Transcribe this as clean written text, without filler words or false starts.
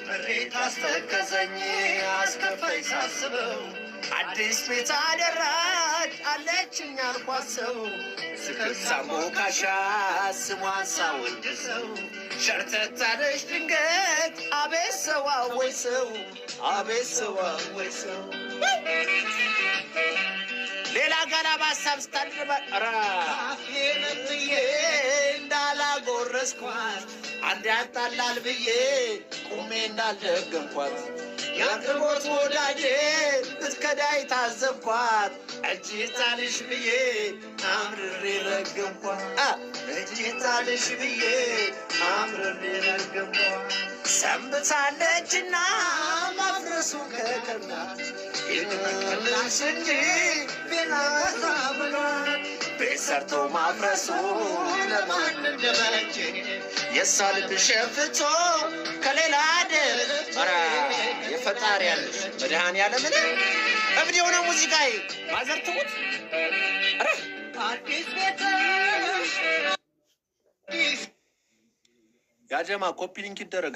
መሬት አስተከዘኝ አስከፋይ ሳስበው አዲስ ቤት አደራች አለችኝ አልኳት ሰው ስከሳሞ ካሻ ስሟን ሳወድሰው ሸርተታለች ድንገት አቤት ሰው አወይ ሰው አቤት ሰው አወይ ሰው ሌላ ጋራ ባሳብ ስታድርባ ነጥዬ እንዳላጎረስኳት አንድ ያጣላል ብዬ ቁሜ እንዳልደገምኳት ያቅርቦት ወዳጄ ብትከዳይ ታዘብኳት እጅ ጣልሽ ብዬ አምርሬ ረገምኳት እጅ ጣልሽ ብዬ አምርሬ ረገምኳት ሰንብታለችና ማፍረሱ ከቀና ይንመላሽ እንጂ ቢናሳ ብሏል ቤሰርቶ ማፍረሱ ለማን እንደበጀ የሷ ልብ ሸፍቶ ከሌላ ደር የፈጣሪ ያለሽ መድኃኔዓለምን እብድ የሆነ ሙዚቃዬ ማዘርትሙት አዲስ ቤት ያጀማ ኮፒ ሊንክ ይደረግ።